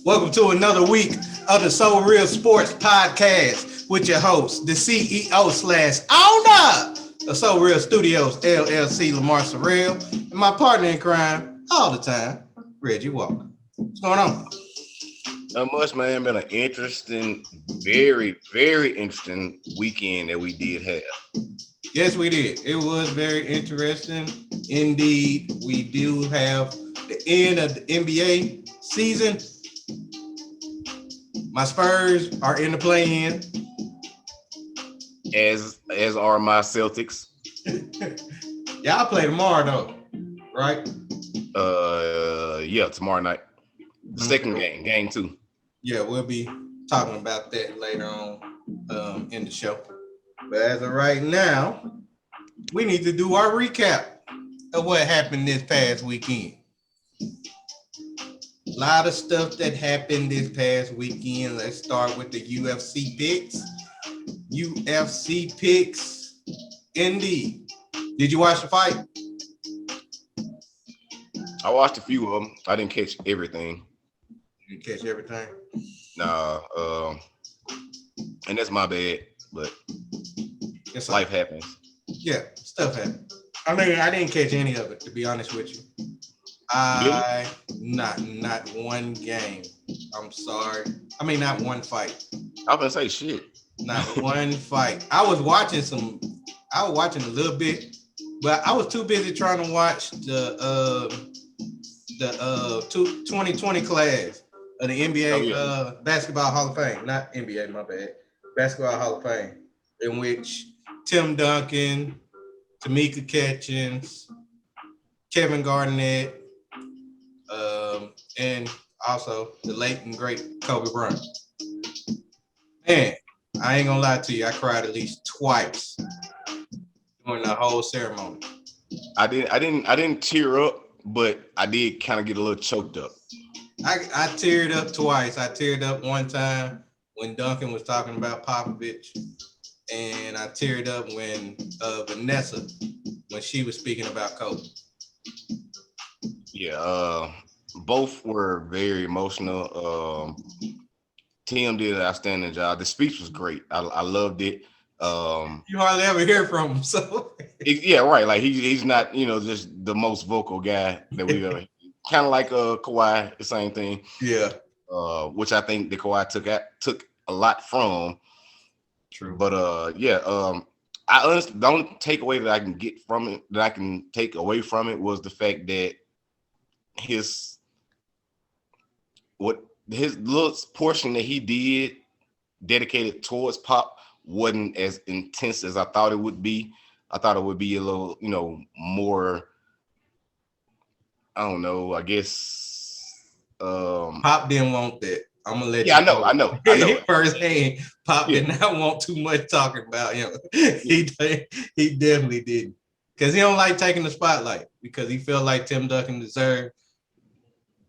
Welcome to another week of the SoReal Sports Podcast with your host, the CEO / owner of SoReal Studios, LLC, Lamar Segment, and my partner in crime all the time, Reggie Walker. What's going on? Not much, man. Been an interesting, very, very interesting weekend that we did have. Yes, we did. It was very interesting. Indeed, we do have the end of the NBA season. My Spurs are in the play-in. As are my Celtics. Y'all play tomorrow, though, right? Yeah, tomorrow night. The second game 2. Yeah, we'll be talking about that later on in the show. But as of right now, we need to do our recap of what happened this past weekend. A lot of stuff that happened this past weekend. Let's start with the UFC picks. UFC picks, indeed. Did you watch the fight? I watched a few of them. I didn't catch everything. You didn't catch everything? Nah, and that's my bad, but life happens. Yeah, stuff happens. I mean, I didn't catch any of it, to be honest with you. Not one game. I'm sorry. I mean, not one fight. I was gonna say shit. Not one fight. I was watching a little bit, but I was too busy trying to watch the 2020 class of the NBA Basketball Hall of Fame. Not NBA, my bad. Basketball Hall of Fame, in which Tim Duncan, Tamika Catchings, Kevin Garnett, and also the late and great Kobe Bryant. Man, I ain't gonna lie to you, I cried at least twice during the whole ceremony. I didn't tear up, but I did kind of get a little choked up. I teared up twice. I teared up one time when Duncan was talking about Popovich, and I teared up when Vanessa, when she was speaking about Kobe. Yeah, both were very emotional. Tim did an outstanding job. The speech was great. I loved it. You hardly ever hear from him, so yeah, right. Like he's not, just the most vocal guy that we've ever. Kind of like Kawhi, the same thing. Yeah. Which I think the Kawhi took a lot from. True. But I honestly, the only takeaway that I can get from it, that I can take away from it, was the fact that his little portion that he did dedicated towards Pop wasn't as intense as I thought it would be. I thought it would be a little, more, I don't know, I guess Pop didn't want that. I'm gonna let you know. I know. Firsthand, Pop did not want too much talking about him. He definitely didn't. Because he don't like taking the spotlight, because he felt like Tim Duncan deserved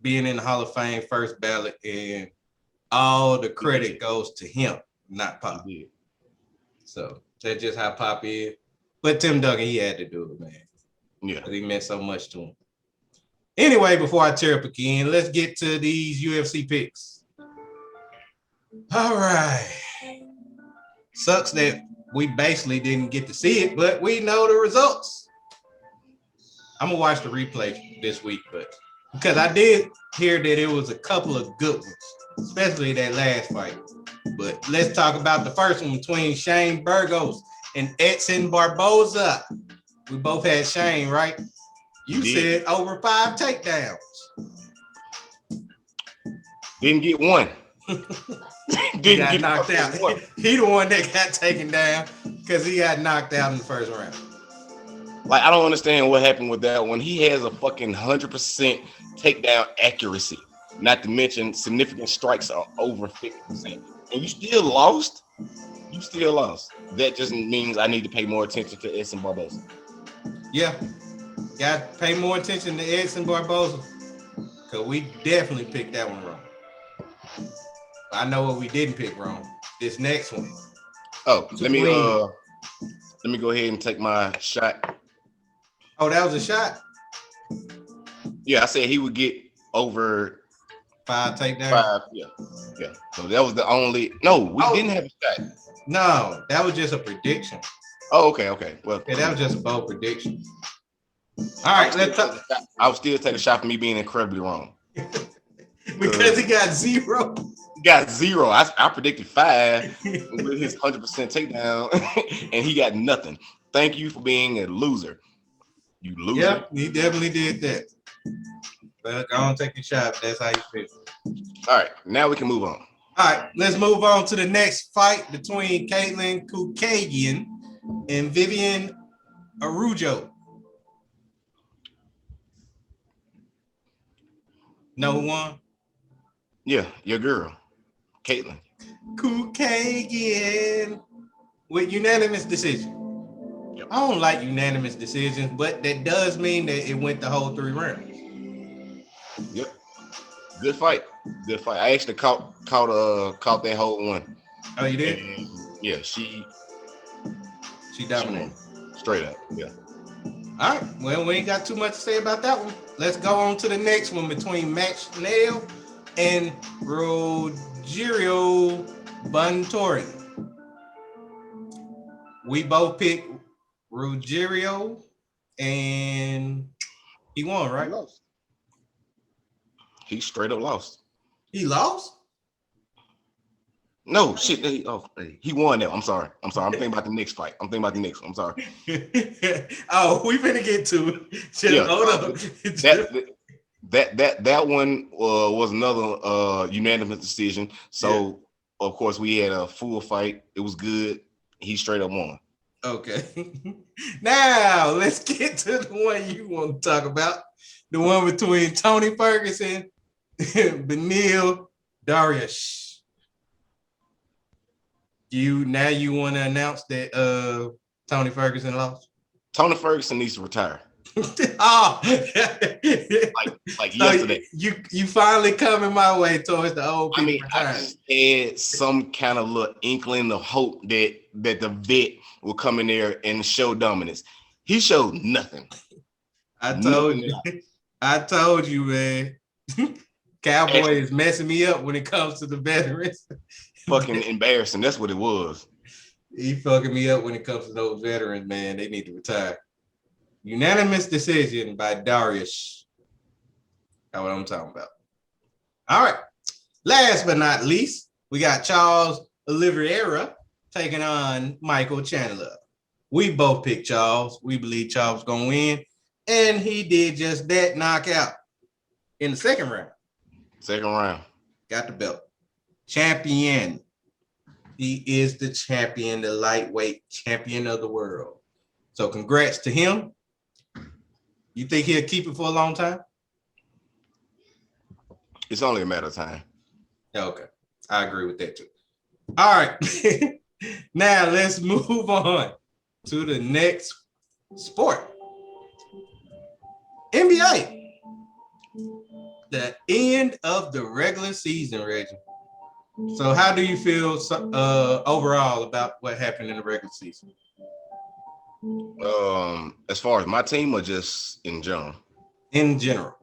being in the Hall of Fame first ballot, and all the credit goes to him, not Pop. So that's just how Pop is. But Tim Duncan, he had to do it, man. Yeah. Because he meant so much to him. Anyway, before I tear up again, let's get to these UFC picks. All right. Sucks that we basically didn't get to see it, but we know the results. I'm going to watch the replay this week, but because I did hear that it was a couple of good ones, especially that last fight. But let's talk about the first one between Shane Burgos and Edson Barboza. We both had Shane, right? You said over 5 takedowns. Didn't get one. He got knocked out. He the one that got taken down because he got knocked out in the first round. Like, I don't understand what happened with that one. He has a fucking 100% takedown accuracy. Not to mention significant strikes are over 50%. And you still lost? You still lost. That just means I need to pay more attention to Edson Barboza. Yeah. Got to pay more attention to Edson Barboza, because we definitely picked that one wrong. I know what we didn't pick wrong. This next one. Oh, let me go ahead and take my shot. Oh, that was a shot? Yeah, I said he would get over 5 takedowns. 5. Yeah. So that was the only. No, we didn't have a shot. No, that was just a prediction. Oh, okay. Well, Yeah, that was just a bold prediction. All right, let's talk. I would still take a shot for me being incredibly wrong. Because he got 0. He got 0. I predicted 5 with his 100% takedown, and he got nothing. Thank you for being a loser. You loser. Yep, he definitely did that. Well, go on, take your shot. That's how you feel. All right, now we can move on. All right, let's move on to the next fight between Caitlin Kukagian and Vivian Araujo. Know who won? Yeah, your girl, Caitlin Kukagian with unanimous decision. Yep. I don't like unanimous decisions, but that does mean that it went the whole 3 rounds. Yep. Good fight. I actually caught that whole one. Oh, you did? And yeah, she dominated. Straight up, yeah. All right. Well, we ain't got too much to say about that one. Let's go on to the next one between Max Schnell and Rogerio Bontorin. We both picked Rogerio, and he won, right? He straight up lost. He lost? No, shit. He won that. I'm sorry. I'm thinking about the next fight. I'm sorry. Oh, we finna get to it. Hold up. That one was another unanimous decision. So of course we had a full fight. It was good. He straight up won. Okay. Now let's get to the one you want to talk about. The one between Tony Ferguson and Beneil Dariush. You want to announce that Tony Ferguson lost? Tony Ferguson needs to retire. Oh, like so yesterday. You finally coming my way towards the old people retiring. I just had some kind of little inkling of hope that the vet will come in there and show dominance. He showed nothing. I told you, man. Cowboy is messing me up when it comes to the veterans. Fucking embarrassing. That's what it was. He fucking me up when it comes to those veterans, man. They need to retire. Unanimous decision by Dariush. That's what I'm talking about. All right. Last but not least, we got Charles Oliveira taking on Michael Chandler. We both picked Charles. We believe Charles going to win. And he did just that, knockout in the second round. Got the belt. Champion. He is the champion, the lightweight champion of the world. So congrats to him. You think he'll keep it for a long time? It's only a matter of time. Okay. I agree with that too. All right. Now let's move on to the next sport. NBA. The end of the regular season, Reggie. So how do you feel overall about what happened in the regular season? As far as my team or just in general? In general.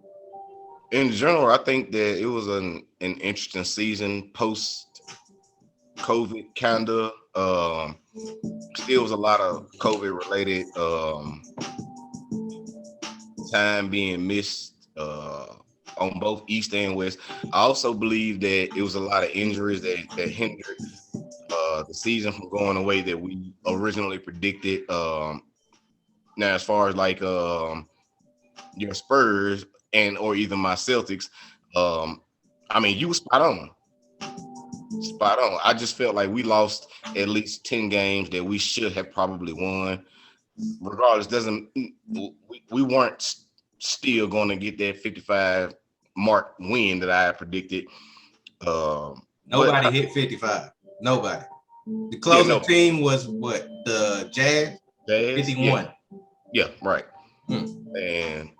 In general, I think that it was an interesting season post-COVID, kind of. Still was a lot of COVID-related time being missed on both East and West. I also believe that it was a lot of injuries that hindered the season from going the way that we originally predicted. Now, as far as like your Spurs or either my Celtics, I mean, you were spot on. I just felt like we lost at least 10 games that we should have probably won. Regardless, we weren't still going to get that 55 mark win that I predicted. Nobody hit 55. Nobody. The closing team was what? The Jazz? 51. Yeah, right. And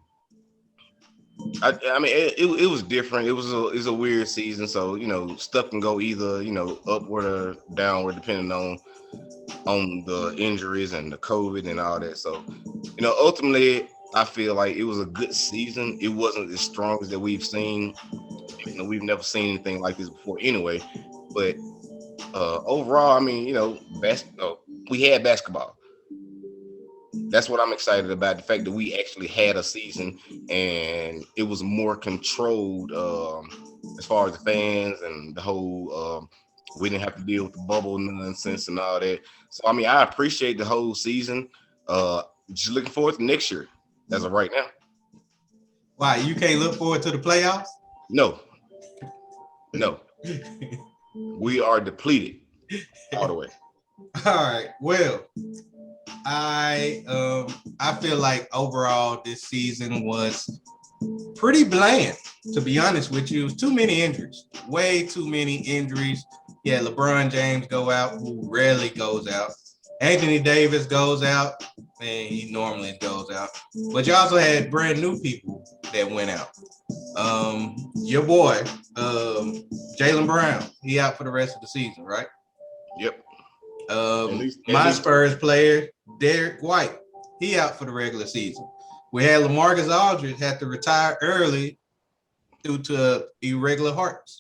I mean, it was different. It was a weird season. So, stuff can go either, upward or downward depending on the injuries and the COVID and all that. So, ultimately, I feel like it was a good season. It wasn't as strong as that we've seen. We've never seen anything like this before anyway. But overall, I mean, we had basketball. That's what I'm excited about. The fact that we actually had a season and it was more controlled as far as the fans and the whole. We didn't have to deal with the bubble nonsense and all that. So I mean, I appreciate the whole season. Just looking forward to next year as of right now. Why, you can't look forward to the playoffs? No. We are depleted all the way. All right. Well, I feel like overall this season was pretty bland, to be honest with you. It was too many injuries, way too many injuries. Yeah, LeBron James go out, who rarely goes out. Anthony Davis goes out, and he normally goes out. But you also had brand new people that went out. Your boy, Jaylen Brown, he out for the rest of the season, right? Yep. My Spurs player, Derek White, he out for the regular season. We had LaMarcus Aldridge had to retire early due to irregular heart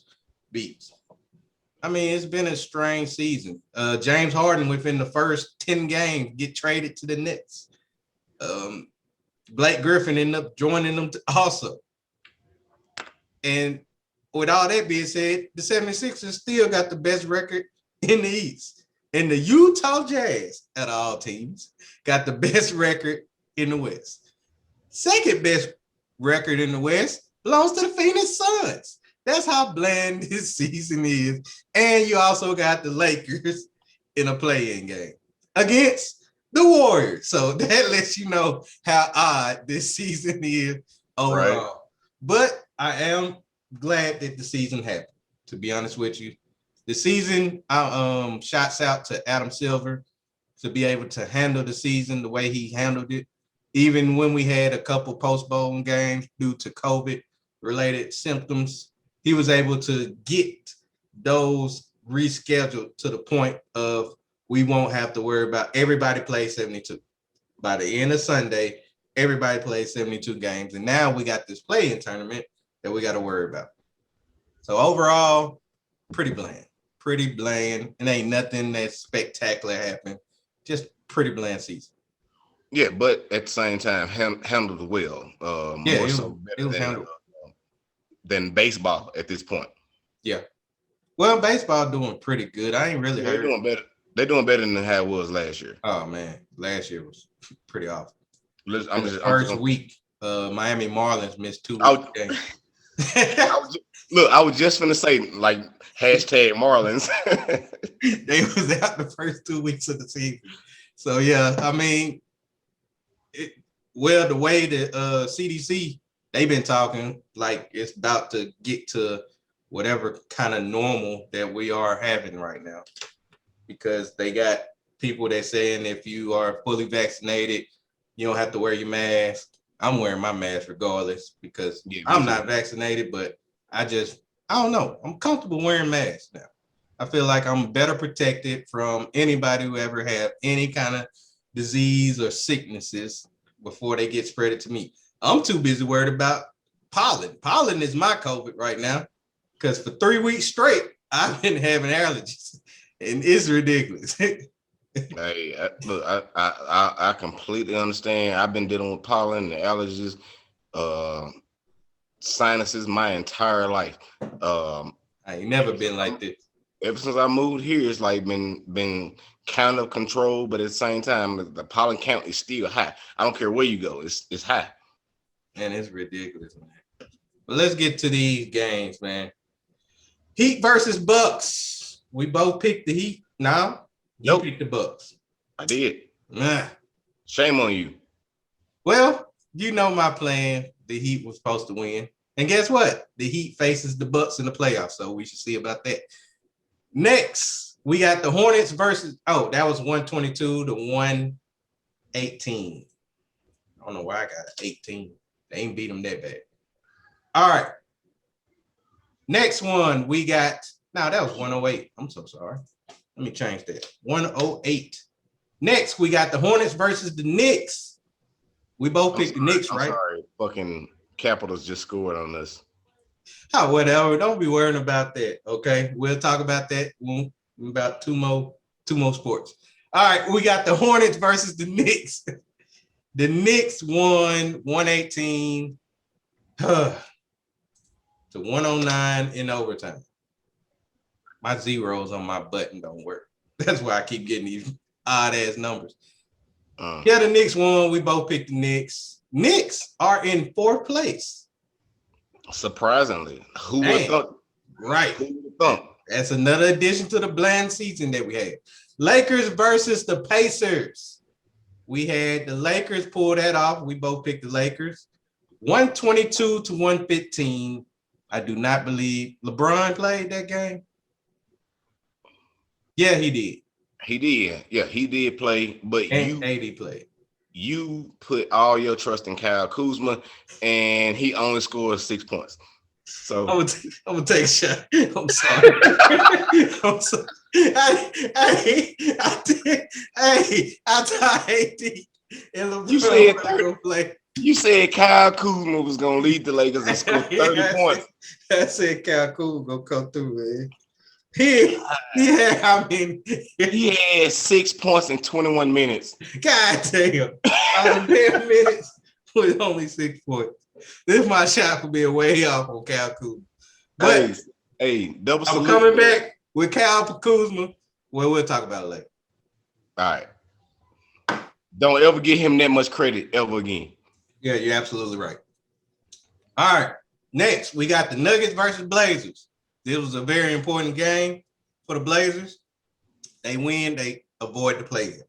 beats. I mean, it's been a strange season. James Harden, within the first 10 games, get traded to the Nets. Blake Griffin ended up joining them also. And with all that being said, the 76ers still got the best record in the East. And the Utah Jazz, out of all teams, got the best record in the West. Second best record in the West belongs to the Phoenix Suns. That's how bland this season is. And you also got the Lakers in a play-in game against the Warriors. So that lets you know how odd this season is overall. Right. But I am glad that the season happened, to be honest with you. The season, shouts out to Adam Silver to be able to handle the season the way he handled it. Even when we had a couple postponed games due to COVID-related symptoms, he was able to get those rescheduled to the point of we won't have to worry about everybody plays 72. By the end of Sunday, everybody plays 72 games. And now we got this play-in tournament that we got to worry about. So overall, pretty bland. And ain't nothing that spectacular happened. Just pretty bland season. Yeah, but at the same time, handled well. More so better than baseball at this point. Yeah. Well, baseball doing pretty good. I ain't really heard. They're doing better. They're doing better than how it was last year. Oh man, last year was pretty awful. First week, Miami Marlins missed 2 games. I was just gonna say like hashtag Marlins. They was out the first 2 weeks of the season. So yeah, I mean, the way the CDC, they've been talking like it's about to get to whatever kind of normal that we are having right now, because they got people that saying if you are fully vaccinated, you don't have to wear your mask. I'm wearing my mask regardless because I'm not vaccinated, but I don't know. I'm comfortable wearing masks now. I feel like I'm better protected from anybody who ever have any kind of disease or sicknesses before they get spread to me. I'm too busy worried about pollen. Pollen is my COVID right now because for 3 weeks straight, I've been having allergies and it's ridiculous. Hey, look, I completely understand. I've been dealing with pollen and allergies, sinuses my entire life. I ain't never been like this. Ever since I moved here, it's like been kind of controlled, but at the same time, the pollen count is still high. I don't care where you go, it's high. And it's ridiculous, man. But let's get to these games, man. Heat versus Bucks. We both picked the Heat. Now, you picked the Bucks. I did. Nah. Shame on you. Well, you know my plan. The Heat was supposed to win. And guess what? The Heat faces the Bucks in the playoffs, so we should see about that. Next, we got the Hornets versus, that was 122 to 118. I don't know why I got 18. They ain't beat them that bad. All right. Next one, we got, that was 108. I'm so sorry. Let me change that. 108. Next, we got the Hornets versus the Knicks. We both picked the Knicks, right? I'm sorry. Fucking Capitals just scored on us. Oh, whatever. Don't be worrying about that. Okay, we'll talk about that in about two more sports. All right, we got the Hornets versus the Knicks. The Knicks won 118 to 109 in overtime. My zeros on my button don't work. That's why I keep getting these odd ass numbers. Yeah, the Knicks won. We both picked the Knicks. Knicks are in fourth place. Surprisingly, who would have thought? Right. Who would have thought? That's another addition to the bland season that we had. Lakers versus the Pacers. We had the Lakers pull that off. We both picked the Lakers. 122 to 115. I do not believe LeBron played that game. Yeah, he did. He did. Yeah, he did play. But and AD played. You put all your trust in Kyle Kuzma, and he only scored 6 points. So I'm gonna take a shot. I'm sorry. I'm sorry. I thought AD and LeBron you said gonna play. You said Kyle Kuzma was gonna lead the Lakers and score 30 points. I said Kyle Kuzma gonna come through, man. He had 6 points in 21 minutes. God damn. Out of 10 minutes with only 6 points. This my shot for being way off on Kyle Kuzma. But double salute. I'm coming back with Kyle Kuzma. Well, we'll talk about it later. All right. Don't ever give him that much credit ever again. Yeah, you're absolutely right. All right. Next, we got the Nuggets versus Blazers. This was a very important game for the Blazers. They win, they avoid the play-in.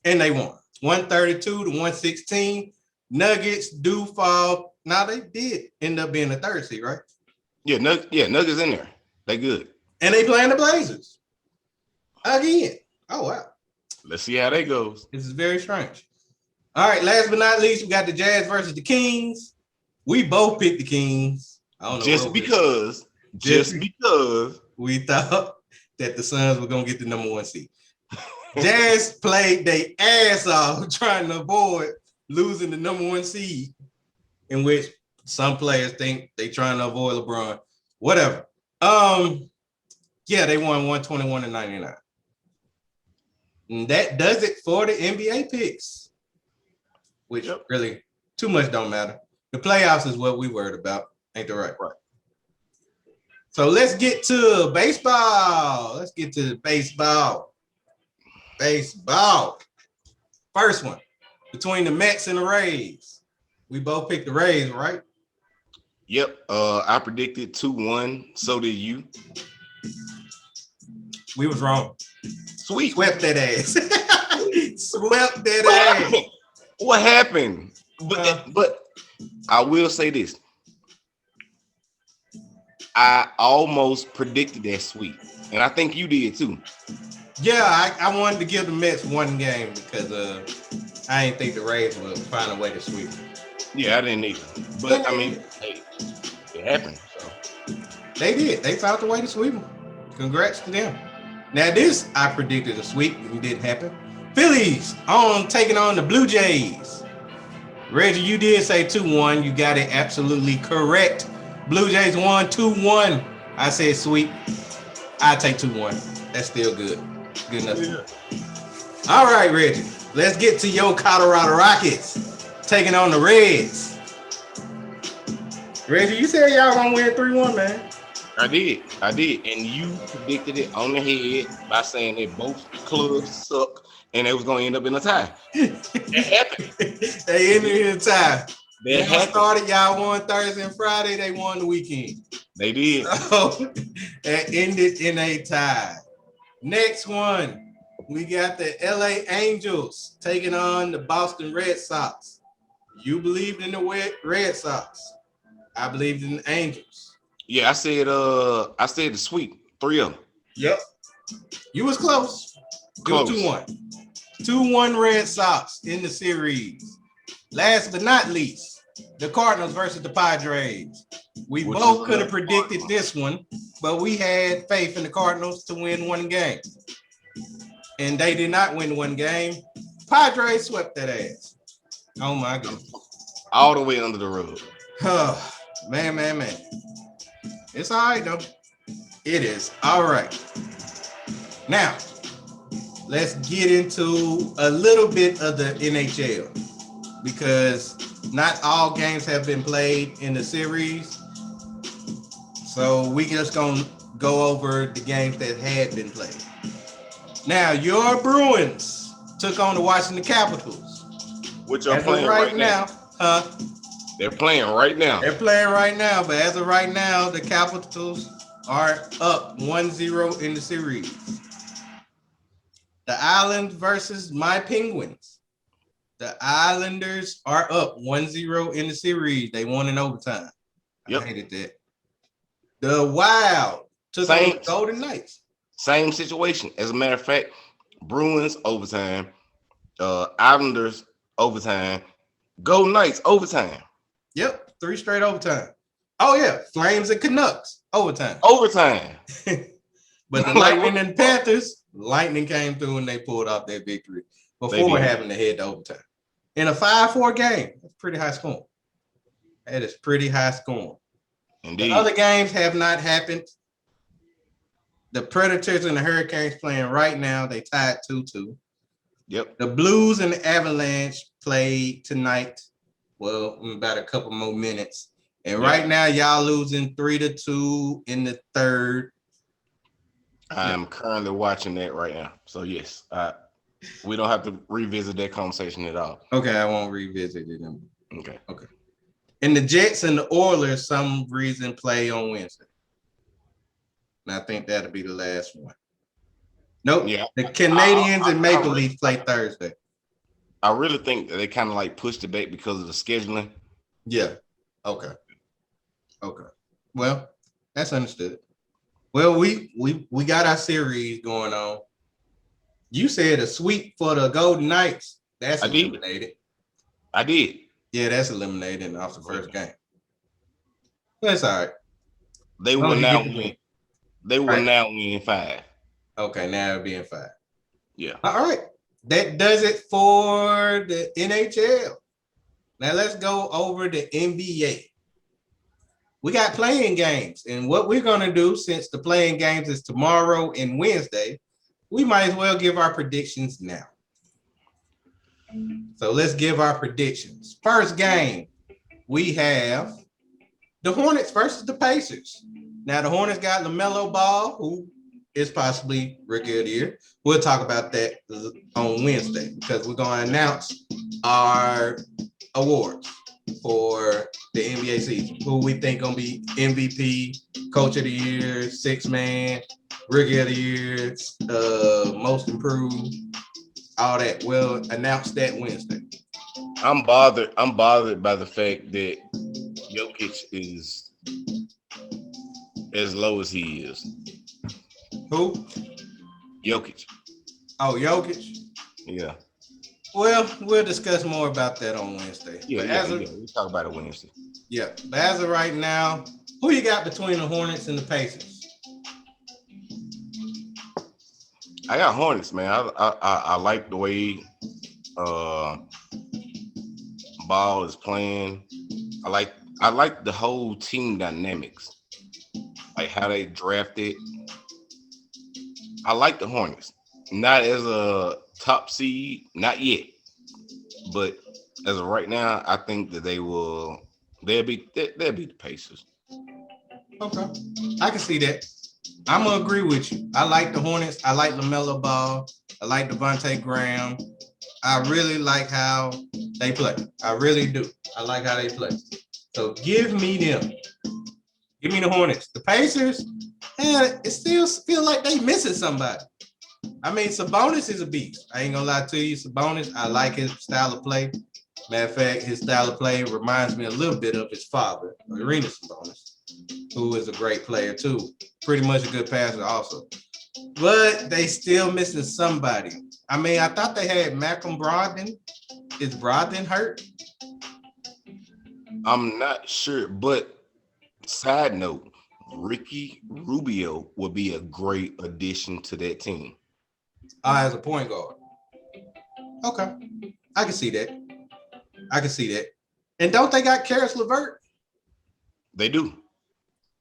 And they won. 132 to 116. Nuggets do fall. Now they did end up being the third seed, right? Yeah, Nuggets in there. They good. And they playing the Blazers. Again. Oh, wow. Let's see how that goes. This is very strange. All right, last but not least, we got the Jazz versus the Kings. We both picked the Kings. I don't know. Just because we thought that the Suns were going to get the number 1 seed. Jazz played their ass off trying to avoid losing the number 1 seed, in which some players think they trying to avoid LeBron. Whatever. Yeah, they won 121 to 99. And that does it for the NBA picks, which really too much don't matter. The playoffs is what we worried about. Ain't that right? Right. So let's get to baseball. Let's get to baseball. Baseball. First one, between the Mets and the Rays. We both picked the Rays, right? Yep. I predicted 2-1. So did you. We was wrong. Sweet. Swept that ass. Swept that ass. What happened? But I will say this. I almost predicted that sweep. And I think you did too. Yeah, I wanted to give the Mets one game because I didn't think the Rays would find a way to sweep. Yeah, I didn't either. But I mean, hey, it happened. So they did. They found a way to sweep them. Congrats to them. Now this, I predicted a sweep and it didn't happen. Phillies taking on the Blue Jays. Reggie, you did say 2-1. You got it absolutely correct. Blue Jays won 2-1. I said sweep. I take 2-1. That's still good. Good enough. Yeah. All right, Reggie. Let's get to your Colorado Rockets taking on the Reds. Reggie, you said y'all gonna win 3-1, man. I did. And you predicted it on the head by saying that both clubs suck and it was going to end up in a tie. It happened. They ended in a tie. That started, y'all won Thursday and Friday. They won the weekend. They did. So that ended in a tie. Next one, we got the LA Angels taking on the Boston Red Sox. You believed in the Red Sox. I believed in the Angels. Yeah, I said the sweep. 3-0. Yep. You was close. It was 2-1. 2-1 Red Sox in the series. Last but not least, the Cardinals versus the Padres. We both could have predicted this one, but we had faith in the Cardinals to win one game. And they did not win one game. Padres swept that ass. Oh my goodness. All the way under the rug. Oh, man. It's all right though. It is all right. Now, let's get into a little bit of the NHL because not all games have been played in the series. So we just gonna go over the games that had been played. Now, your Bruins took on the Washington Capitals. Which are As of playing right now. They're playing right now. They're playing right now, but as of right now, the Capitals are up 1-0 in the series. The Islanders versus my Penguins. The Islanders are up 1-0 in the series. They won in overtime. Yep. I hated that. The Wild took on the Golden Knights. Same situation. As a matter of fact, Bruins overtime, Islanders overtime, Golden Knights overtime. Yep, 3 straight overtime. Oh yeah, Flames and Canucks overtime. But the Lightning and Panthers, Lightning came through and they pulled off their victory before having to head to overtime. In a 5-4 game, that's pretty high scoring. That is pretty high scoring. Indeed. The other games have not happened. The Predators and the Hurricanes playing right now. They tied 2-2. Yep. The Blues and the Avalanche played tonight. Well, in about a couple more minutes. And right now, y'all losing 3-2 in the third. I'm currently watching that right now. So, yes, we don't have to revisit that conversation at all. Okay, I won't revisit it. Okay. And the Jets and the Oilers, some reason, play on Wednesday. And I think that'll be the last one. Nope. Yeah. The Canadians and Maple Leafs play Thursday. I really think that they kind of like pushed it back because of the scheduling. Yeah. Okay. Well, that's understood. Well, we got our series going on. You said a sweep for the Golden Knights. That's eliminated. I did. Yeah, that's eliminated off the first game. That's all right. They will now win. They will now win 5. Okay, now it'll be in 5. Yeah. All right. That does it for the NHL. Now let's go over the NBA. We got playing games, and what we're going to do, since the playing games is tomorrow and Wednesday, we might as well give our predictions now. So let's give our predictions. First game, we have the Hornets versus the Pacers. Now, the Hornets got LaMelo Ball, who is possibly Rookie of the Year. We'll talk about that on Wednesday because we're going to announce our awards for the NBA season. Who we think going to be MVP, Coach of the Year, 6th Man, Rookie of the Year, Most Improved, all that. We'll announce that Wednesday. I'm bothered by the fact that Jokic is as low as he is. Who? Jokic. Oh, Jokic? Yeah. Well, we'll discuss more about that on Wednesday. We'll talk about it Wednesday. Yeah. But as of right now, who you got between the Hornets and the Pacers? I got Hornets, man. I like the way Ball is playing. I like the whole team dynamics, like how they drafted. I like the Hornets, not as a top seed, not yet, but as of right now, I think that they'll beat the Pacers. Okay, I can see that. I'm gonna agree with you. I like the Hornets. I like LaMelo Ball. I like Devontae Graham. I really like how they play. I really do. I like how they play. So give me them. Give me the Hornets. The Pacers, man, it still feel like they missing somebody. I mean, Sabonis is a beast. I ain't gonna lie to you, Sabonis. I like his style of play. Matter of fact, his style of play reminds me a little bit of his father, Arena Sabonis, who is a great player too. Pretty much a good passer also. But they still missing somebody. I mean, I thought they had Malcolm Brogdon. Is Brogdon hurt? I'm not sure, but side note, Ricky Rubio would be a great addition to that team. As a point guard. Okay. I can see that. I can see that. And don't they got Karis LeVert? They do.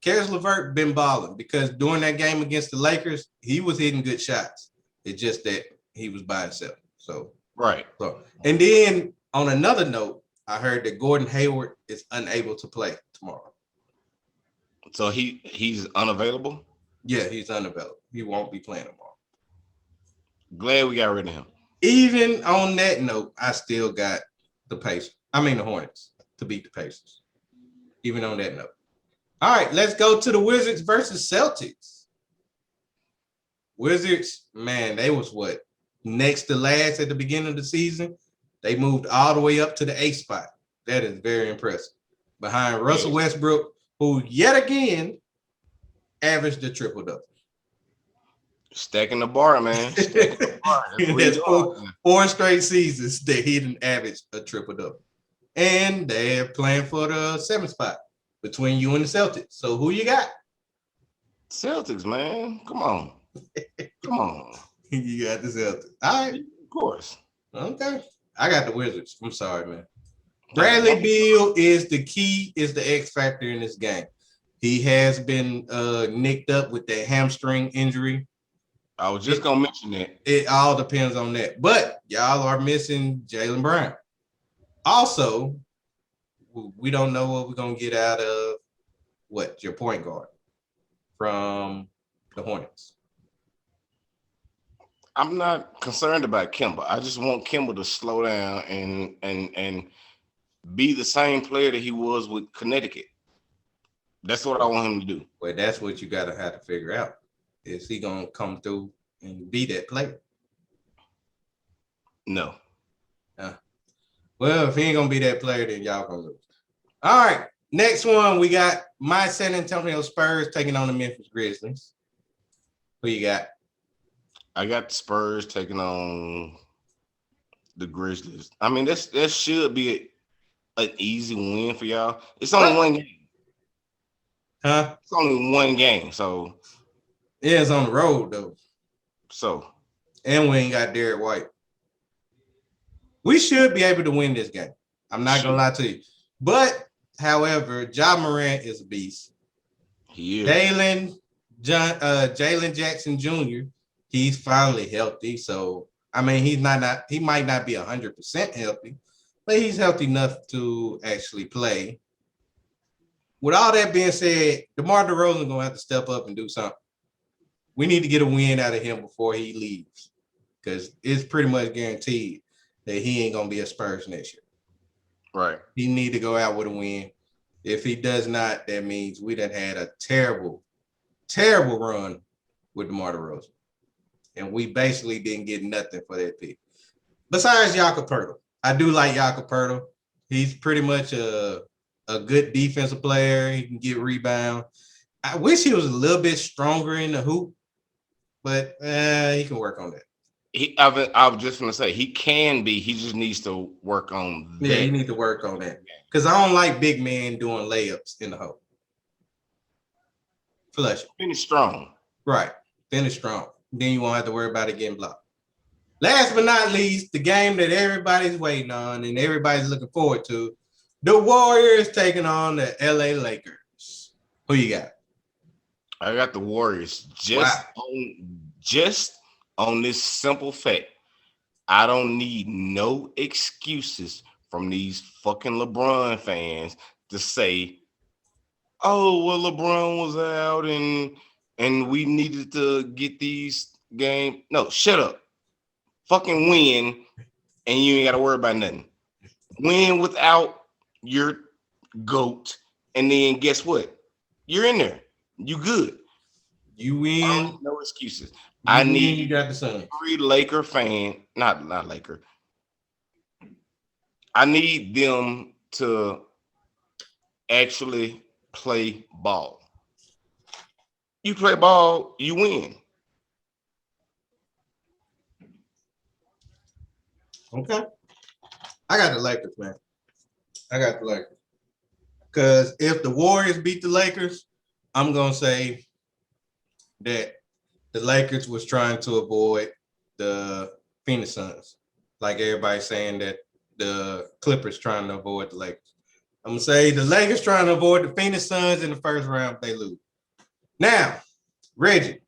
Karis LeVert been balling because during that game against the Lakers, he was hitting good shots. It's just that he was by himself. So and then on another note, I heard that Gordon Hayward is unable to play tomorrow. So he's unavailable? Yeah, he's unavailable. He won't be playing tomorrow. Glad we got rid of him. Even on that note, I still got the Hornets to beat the Pacers. Even on that note. All right, let's go to the Wizards versus Celtics. Wizards, man, they was what? Next to last at the beginning of the season. They moved all the way up to the 8th spot. That is very impressive. Behind Russell Westbrook, who yet again averaged a triple-double. Stacking the bar, man. Stacking the bar. That's 4 straight seasons that he didn't average a triple-double. And they're playing for the 7th spot between you and the Celtics. So who you got? Celtics, man. Come on. Come on. You got the Celtics. All right. Of course. Okay. I got the Wizards. I'm sorry, man. Bradley Beal is the X factor in this game. He has been nicked up with that hamstring injury. I was just going to mention that. It all depends on that. But y'all are missing Jaylen Brown. Also, we don't know what we're going to get out of your point guard from the Hornets. I'm not concerned about Kemba. I just want Kemba to slow down and be the same player that he was with Connecticut. That's what I want him to do. Well, that's what you got to have to figure out. Is he going to come through and be that player? No. Well, if he ain't going to be that player, then y'all going to lose. All right. Next one, we got my San Antonio Spurs taking on the Memphis Grizzlies. Who you got? I got the Spurs taking on the Grizzlies. I mean, that should be an easy win for y'all. It's only one game. Huh? It's only one game, so. Yeah, it's on the road, though. So. And we ain't got Derek White. We should be able to win this game. I'm not going to lie to you. But, however, Ja Morant is a beast. He is. Jalen Jackson Jr., he's finally healthy. So, I mean, he might not be 100% healthy, but he's healthy enough to actually play. With all that being said, DeMar DeRozan going to have to step up and do something. We need to get a win out of him before he leaves because it's pretty much guaranteed that he ain't going to be a Spurs next year. Right. He need to go out with a win. If he does not, that means we done had a terrible, terrible run with DeMar DeRozan. And we basically didn't get nothing for that pick. Besides Jakob Poeltl. I do like Jakob Poeltl. He's pretty much a good defensive player. He can get rebound. I wish he was a little bit stronger in the hoop, but he can work on that. I was just going to say, he can be. He just needs to work on that. Yeah, he needs to work on that. Because I don't like big men doing layups in the hole. Flush. Finish strong. Right. Finish strong. Then you won't have to worry about it getting blocked. Last but not least, the game that everybody's waiting on and everybody's looking forward to, the Warriors taking on the LA Lakers. Who you got? I got the Warriors just on this simple fact. I don't need no excuses from these fucking LeBron fans to say, oh, well, LeBron was out and we needed to get these games. No, shut up. Fucking win, and you ain't got to worry about nothing. Win without your GOAT, and then guess what? You're in there. You good. You win. No excuses. I need you got the Suns. Every Laker fan, not Laker. I need them to actually play ball. You play ball, you win. Okay. I got the Lakers, man. I got the Lakers. Because if the Warriors beat the Lakers, I'm going to say that the Lakers was trying to avoid the Phoenix Suns. Like everybody's saying that the Clippers trying to avoid the Lakers. I'm gonna say the Lakers trying to avoid the Phoenix Suns in the first round if they lose. Now, Reggie,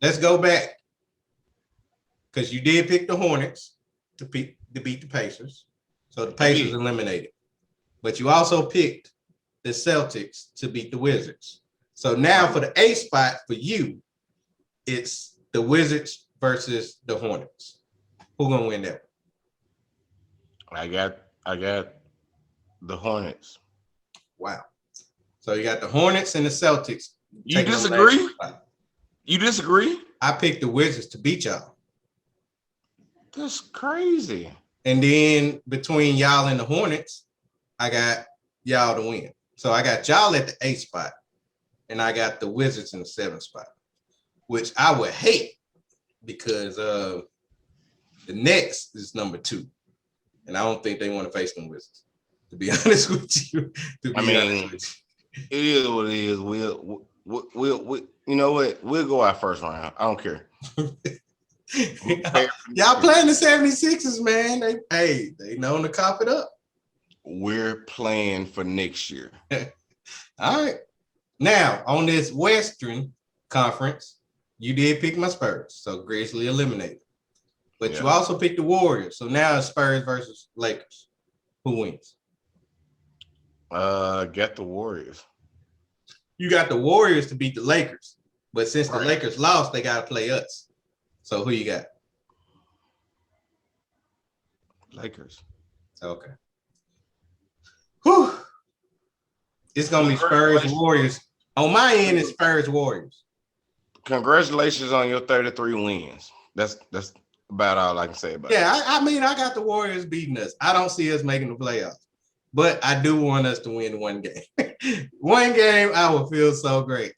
let's go back because you did pick the Hornets to beat the Pacers, so the Pacers eliminated. But you also picked the Celtics to beat the Wizards. So now for the A spot for you, it's the Wizards versus the Hornets. Who's gonna win that? I got the Hornets. Wow. So you got the Hornets and the Celtics. You disagree? You disagree? I picked the Wizards to beat y'all. That's crazy. And then between y'all and the Hornets, I got y'all to win. So I got y'all at the 8th spot, and I got the Wizards in the 7th spot, which I would hate because the Nets is number 2, and I don't think they want to face them Wizards. To be honest with you, it is what it is. We'll you know what? We'll go out first round. I don't care. Y'all playing the 76ers, man. They known to cop it up. We're playing for next year. All right. Now, on this Western Conference, you did pick my Spurs, so Grizzly eliminated. But you also picked the Warriors, so now it's Spurs versus Lakers. Who wins? Get the Warriors. You got the Warriors to beat the Lakers, but since the Lakers lost, they got to play us. So who you got? Lakers. Okay. Whew. It's gonna be Spurs Warriors. On my end, it's Spurs Warriors. Congratulations on your 33 wins. That's about all I can say about it. Yeah, I mean, I got the Warriors beating us. I don't see us making the playoffs, but I do want us to win one game. One game, I will feel so great.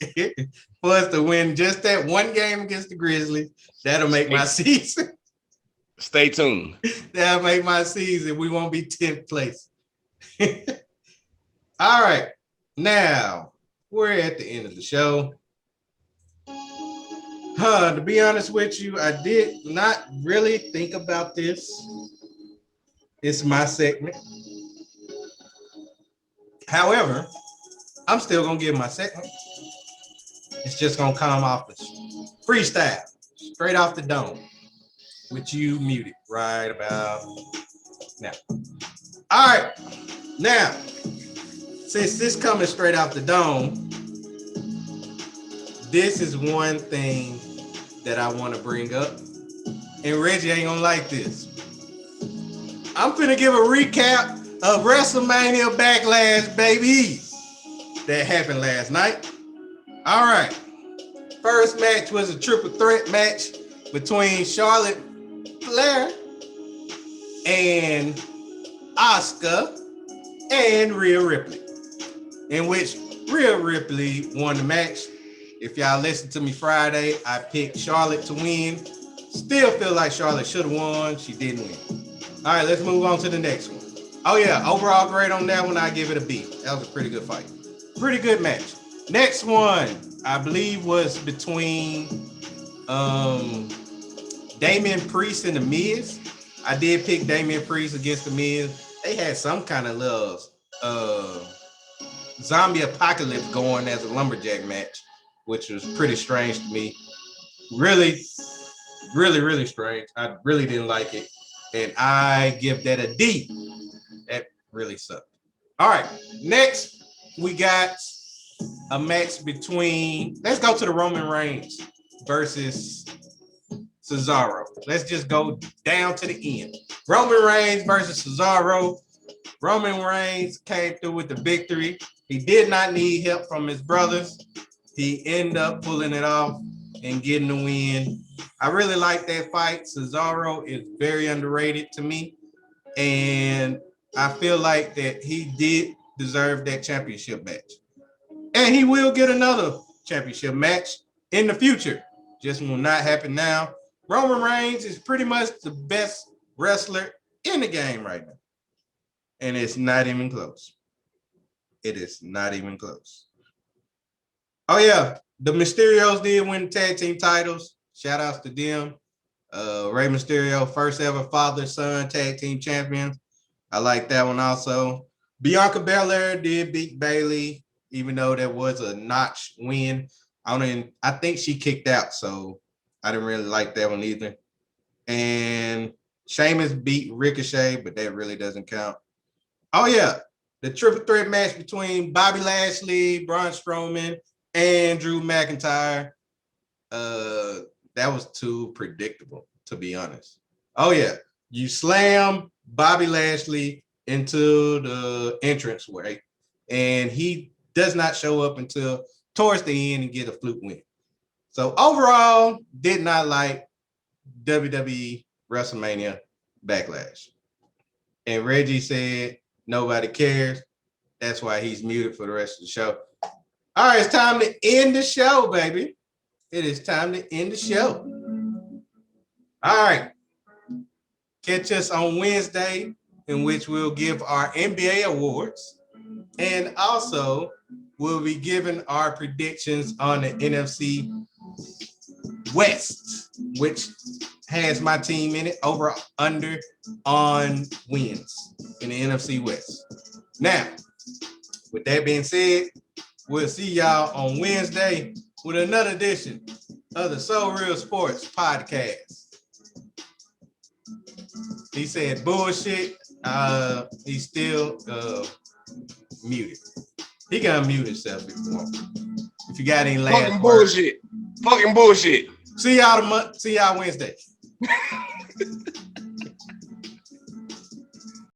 For us to win just that one game against the Grizzlies, that'll make my season. Stay tuned. That'll make my season. We won't be 10th place. All right. Now, we're at the end of the show. To be honest with you, I did not really think about this. It's my segment. However, I'm still going to give my segment. It's just going to come off the freestyle, straight off the dome, with you muted right about now. All right. Now, since this coming straight off the dome, this is one thing that I want to bring up. And Reggie ain't gonna like this. I'm finna give a recap of WrestleMania Backlash, baby, that happened last night. All right. First match was a triple threat match between Charlotte Flair and Asuka and Rhea Ripley, in which Rhea Ripley won the match. If y'all listened to me Friday, I picked Charlotte to win. Still feel like Charlotte should have won. She didn't win. All right, let's move on to the next one. Oh yeah, overall grade on that one, I give it a B. That was a pretty good fight. Pretty good match. Next one, I believe, was between Damian Priest and The Miz. I did pick Damian Priest against The Miz. They had some kind of little zombie apocalypse going as a lumberjack match, which was pretty strange to me. Really, really, really strange. I really didn't like it. And I give that a D. That really sucked. All right. Next, we got a match between, let's go to the Roman Reigns versus Cesaro. Let's just go down to the end. Roman Reigns versus Cesaro. Roman Reigns came through with the victory. He did not need help from his brothers. He ended up pulling it off and getting the win. I really like that fight. Cesaro is very underrated to me. And I feel like that he did deserve that championship match. And he will get another championship match in the future. Just will not happen now. Roman Reigns is pretty much the best wrestler in the game right now. And it's not even close. It is not even close. Oh, yeah. The Mysterios did win the tag team titles. Shout outs to them. Rey Mysterio, first ever father-son tag team champions. I like that one also. Bianca Belair did beat Bailey, even though that was a notch win. I think she kicked out, so I didn't really like that one either. And Sheamus beat Ricochet, but that really doesn't count. Oh yeah, the triple threat match between Bobby Lashley, Braun Strowman, and Drew McIntyre. That was too predictable, to be honest. Oh yeah, you slam Bobby Lashley into the entranceway, and he does not show up until towards the end and get a fluke win. So overall, did not like WWE WrestleMania Backlash. And Reggie said nobody cares. That's why he's muted for the rest of the show. All right, it's time to end the show, baby. It is time to end the show. All right. Catch us on Wednesday, in which we'll give our NBA awards. And also, we'll be giving our predictions on the NFC West, which has my team in it, over under on wins in the NFC West. Now, with that being said, we'll see y'all on Wednesday with another edition of the SoReal Sports Podcast. He said bullshit. He's still muted. He can unmute himself if you want. If you got any last fucking bullshit. Fucking bullshit. See y'all Wednesday.